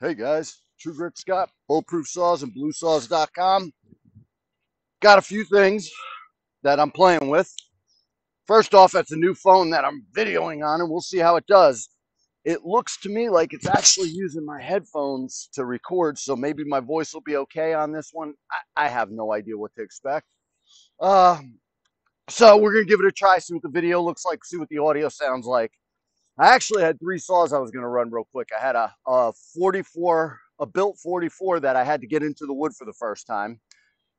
Hey guys, True Grit Scott, Bulletproof Saws and BlueSaws.com. Got a few things that I'm playing with. First off, that's a new phone that I'm videoing on, and we'll see how it does. It looks to me like it's actually using my headphones to record, so maybe my voice will be okay on this one. I have no idea what to expect. So we're going to give it a try, see what the video looks like, see what the audio sounds like. I actually had three saws I was going to run real quick. I had a built 44 that I had to get into the wood for the first time.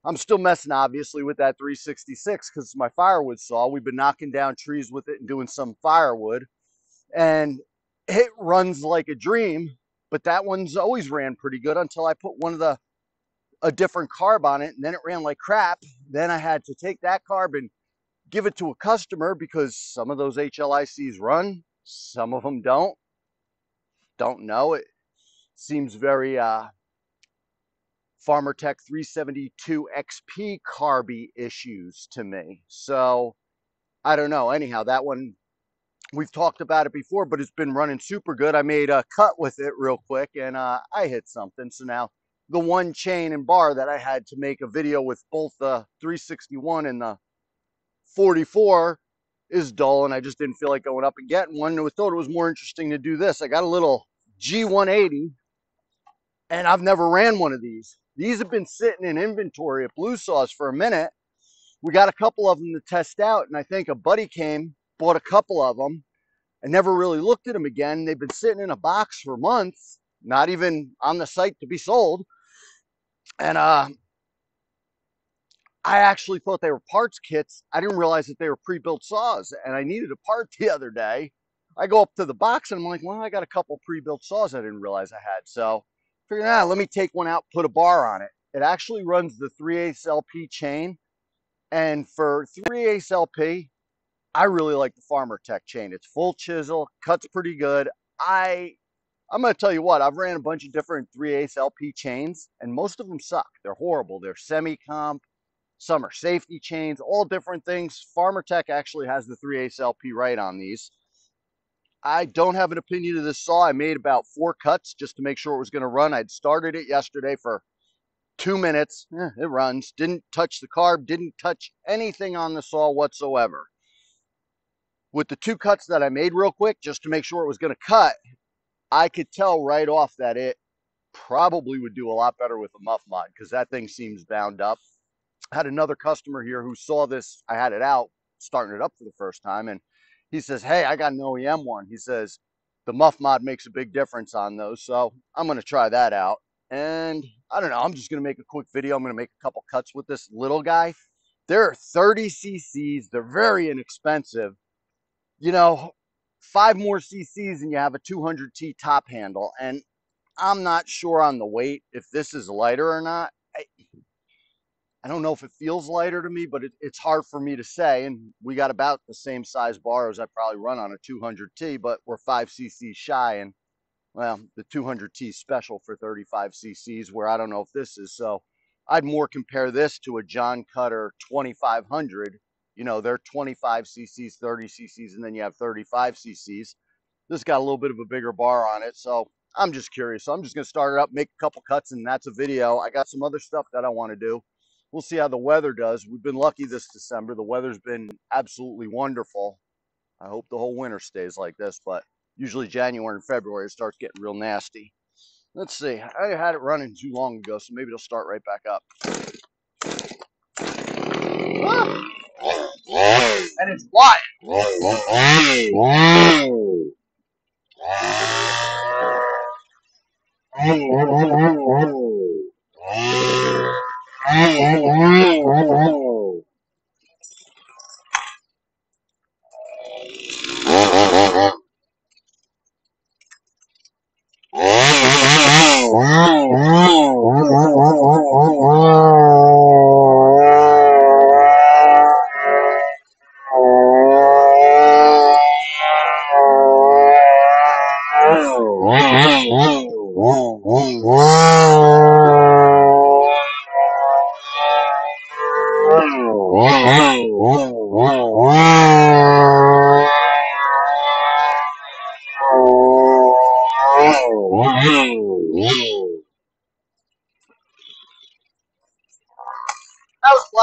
I'm still messing, obviously, with that 366 because it's my firewood saw. We've been knocking down trees with it and doing some firewood. And it runs like a dream, but that one's always ran pretty good until I put a different carb on it, and then it ran like crap. Then I had to take that carb and give it to a customer because some of those HLICs run, some of them don't know. It seems very farmertec 372 XP carby issues to me. So I don't know. Anyhow, that one, we've talked about it before, but it's been running super good. I made a cut with it real quick and I hit something. So now the one chain and bar that I had to make a video with both the 361 and the 44 is dull, and I just didn't feel like going up and getting one. I thought it was more interesting to do this. I got a little G180, and I've never ran one of these. These have been sitting in inventory at Blue Saws for a minute. We got a couple of them to test out, and I think a buddy came, bought a couple of them, and never really looked at them again. They've been sitting in a box for months, not even on the site to be sold. And I actually thought they were parts kits. I didn't realize that they were pre-built saws, and I needed a part the other day. I go up to the box and I'm like, well, I got a couple pre-built saws I didn't realize I had. So I figured, let me take one out, put a bar on it. It actually runs the 3/8 LP chain. And for 3/8 LP, I really like the farmertec chain. It's full chisel, cuts pretty good. I'm going to tell you what, I've ran a bunch of different 3/8 LP chains, and most of them suck. They're horrible. They're semi-comp. Some are safety chains, all different things. farmertec actually has the 3/8 LP right on these. I don't have an opinion of this saw. I made about 4 cuts just to make sure it was going to run. I'd started it yesterday for 2 minutes. It runs. Didn't touch the carb, didn't touch anything on the saw whatsoever. With the 2 cuts that I made real quick, just to make sure it was going to cut, I could tell right off that it probably would do a lot better with a muff mod because that thing seems bound up. I had another customer here who saw this. I had it out, starting it up for the first time, and he says, hey, I got an OEM one. He says, the muff mod makes a big difference on those, so I'm going to try that out. And I don't know, I'm just going to make a quick video. I'm going to make a couple cuts with this little guy. They're 30 cc's. They're very inexpensive. You know, 5 more cc's and you have a 200T top handle, and I'm not sure on the weight if this is lighter or not. I don't know if it feels lighter to me, but it's hard for me to say. And we got about the same size bar as I probably run on a 200T, but we're 5 cc's shy. And well, the 200T special for 35 cc's, where I don't know if this is. So I'd more compare this to a John Cutter 2500. You know, they're 25 cc's, 30 cc's, and then you have 35 cc's. This got a little bit of a bigger bar on it. So I'm just curious. So I'm just going to start it up, make a couple cuts, and that's a video. I got some other stuff that I want to do. We'll see how the weather does. We've been lucky this December. The weather's been absolutely wonderful. I hope the whole winter stays like this, but usually January and February it starts getting real nasty. Let's see. I had it running too long ago, so maybe it'll start right back up. Ah! And it's quiet.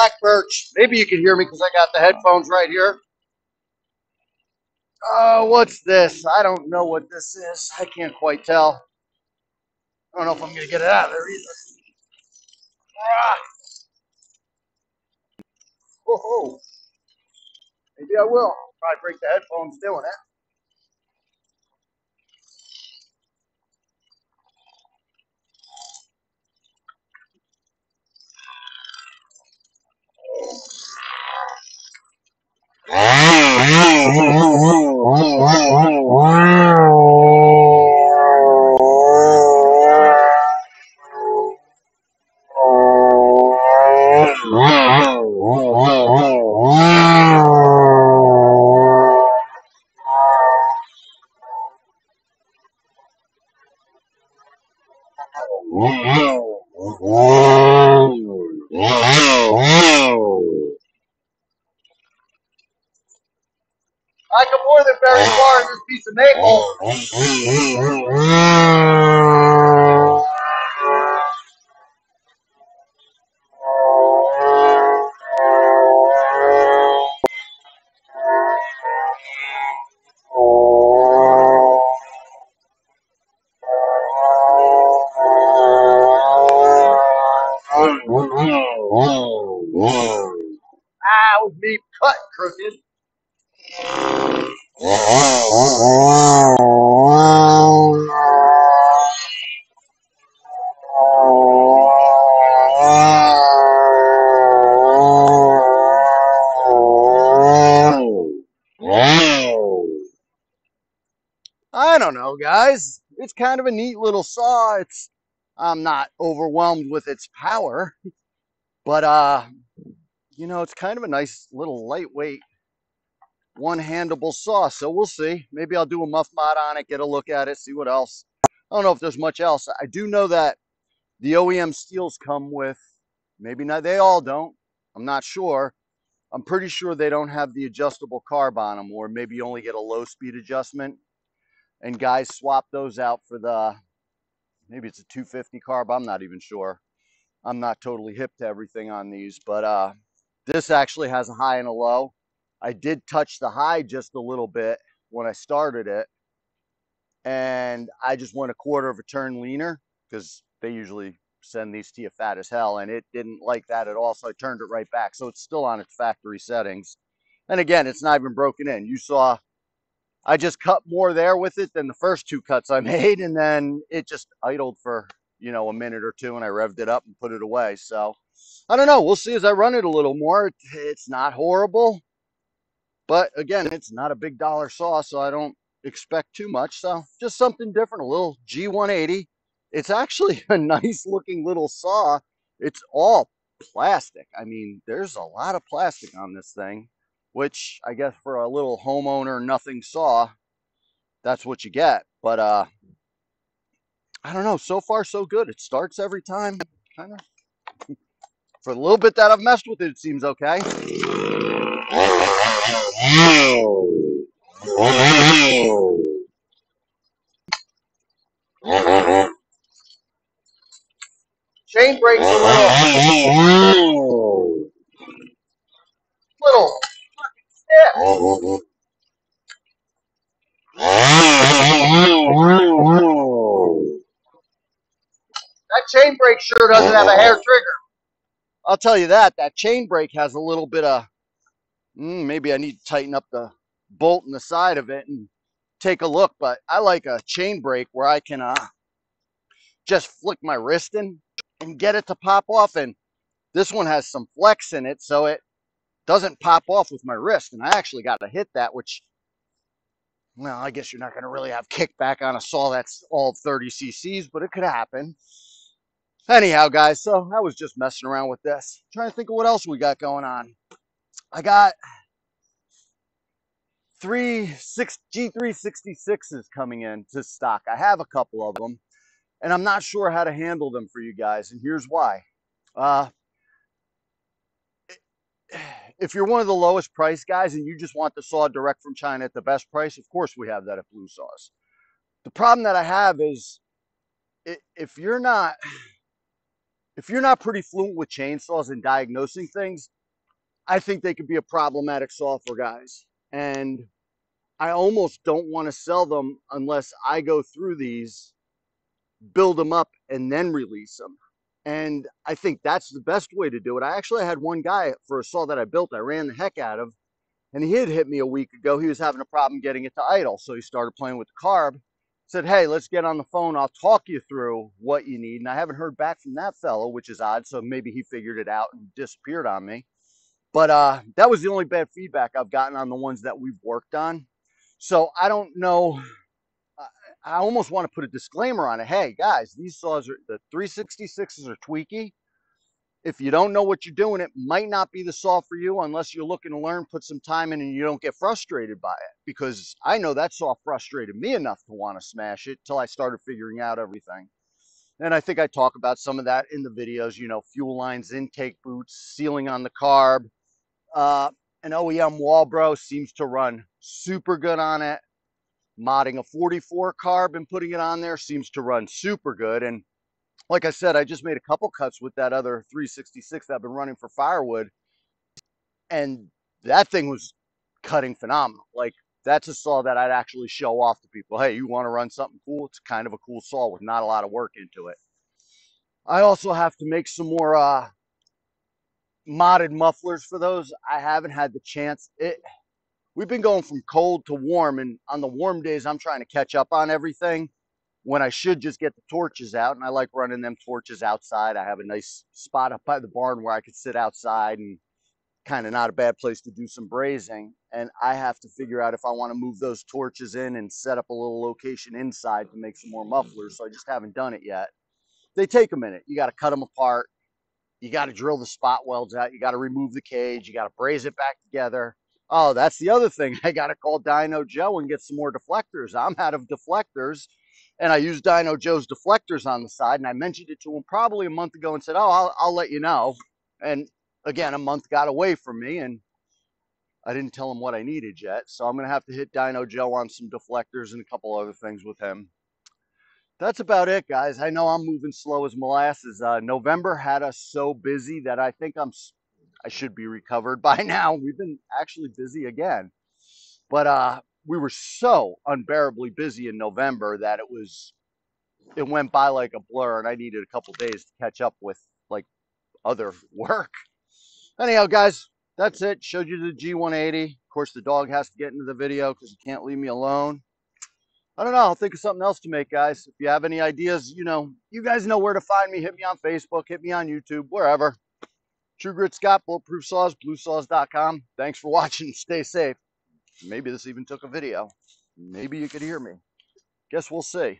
black birch. Maybe you can hear me because I got the headphones right here. Oh, what's this? I don't know what this is. I can't quite tell. I don't know if I'm going to get it out of there either. Ah, oh, maybe I will. Probably break the headphones doing it. I can more than very far in this piece of maple. Ah, it was me cut crooked. I don't know, guys. It's kind of a neat little saw. I'm not overwhelmed with its power, but you know, it's kind of a nice little lightweight one-handable saw. So we'll see. Maybe I'll do a muff mod on it, get a look at it, see what else. I don't know if there's much else. I do know that the OEM Stihls come with, maybe not, they all don't. I'm not sure. I'm pretty sure they don't have the adjustable carb on them, or maybe you only get a low speed adjustment. And guys swap those out for the, maybe it's a 250 carb. I'm not even sure. I'm not totally hip to everything on these, but this actually has a high and a low. I did touch the high just a little bit when I started it, and I just went a quarter of a turn leaner because they usually send these to you fat as hell, and it didn't like that at all, so I turned it right back. So it's still on its factory settings. And again, it's not even broken in. You saw I just cut more there with it than the first two cuts I made, and then it just idled for, you know, a minute or two, and I revved it up and put it away. So I don't know. We'll see as I run it a little more. It's not horrible, but again, it's not a big dollar saw, so I don't expect too much. So just something different, a little G180. It's actually a nice looking little saw. It's all plastic. I mean, there's a lot of plastic on this thing, which I guess for a little homeowner nothing saw, that's what you get. But I don't know. So far, so good. It starts every time. Kind of. For the little bit that I've messed with it, it seems okay. Chain brakes a little stiff. That chain brake sure doesn't have a hair trigger. I'll tell you that. That chain brake has a little bit of, maybe I need to tighten up the bolt in the side of it and take a look. But I like a chain brake where I can just flick my wrist in and get it to pop off. And this one has some flex in it, so it doesn't pop off with my wrist. And I actually got to hit that, which, well, I guess you're not going to really have kickback on a saw that's all 30 cc's, but it could happen. Anyhow, guys, so I was just messing around with this. Trying to think of what else we got going on. I got G366s coming in to stock. I have a couple of them, and I'm not sure how to handle them for you guys, and here's why. If you're one of the lowest price guys and you just want the saw direct from China at the best price, of course we have that at Blue Saws. The problem that I have is if you're if you're not pretty fluent with chainsaws and diagnosing things, I think they could be a problematic saw for guys. And I almost don't want to sell them unless I go through these, build them up, and then release them. And I think that's the best way to do it. I actually had one guy for a saw that I built, I ran the heck out of, and he had hit me a week ago. He was having a problem getting it to idle. So he started playing with the carb. Said, hey, let's get on the phone. I'll talk you through what you need. And I haven't heard back from that fellow, which is odd. So maybe he figured it out and disappeared on me. But that was the only bad feedback I've gotten on the ones that we've worked on. So I don't know. I almost want to put a disclaimer on it. Hey, guys, these saws, the 366s are tweaky. If you don't know what you're doing, it might not be the saw for you unless you're looking to learn, put some time in, and you don't get frustrated by it. Because I know that saw frustrated me enough to want to smash it till I started figuring out everything. And I think I talk about some of that in the videos, you know, fuel lines, intake boots, sealing on the carb. An OEM Walbro seems to run super good on it. Modding a 44 carb and putting it on there seems to run super good. And like I said, I just made a couple cuts with that other 366 that I've been running for firewood, and that thing was cutting phenomenal. Like, that's a saw that I'd actually show off to people. Hey, you want to run something cool? It's kind of a cool saw with not a lot of work into it. I also have to make some more modded mufflers for those. I haven't had the chance. We've been going from cold to warm, and on the warm days, I'm trying to catch up on everything when I should just get the torches out. And I like running them torches outside. I have a nice spot up by the barn where I could sit outside, and kind of not a bad place to do some brazing. And I have to figure out if I want to move those torches in and set up a little location inside to make some more mufflers. So I just haven't done it yet. They take a minute. You got to cut them apart. You got to drill the spot welds out. You got to remove the cage. You got to braze it back together. Oh, that's the other thing. I got to call Dino Joe and get some more deflectors. I'm out of deflectors, and I used Dino Joe's deflectors on the side, and I mentioned it to him probably a month ago and said, oh, I'll let you know. And again, a month got away from me, and I didn't tell him what I needed yet. So I'm going to have to hit Dino Joe on some deflectors and a couple other things with him. That's about it, guys. I know I'm moving slow as molasses. November had us so busy that I think I should be recovered by now. We've been actually busy again. But we were so unbearably busy in November that it went by like a blur, and I needed a couple days to catch up with like other work. Anyhow, guys, that's it. Showed you the G180. Of course, the dog has to get into the video because he can't leave me alone. I don't know. I'll think of something else to make, guys. If you have any ideas, you guys know where to find me. Hit me on Facebook. Hit me on YouTube. Wherever. True Grit Scott, Bulletproof Saws, bluesaws.com. Thanks for watching. Stay safe. Maybe this even took a video. Maybe you could hear me. Guess we'll see.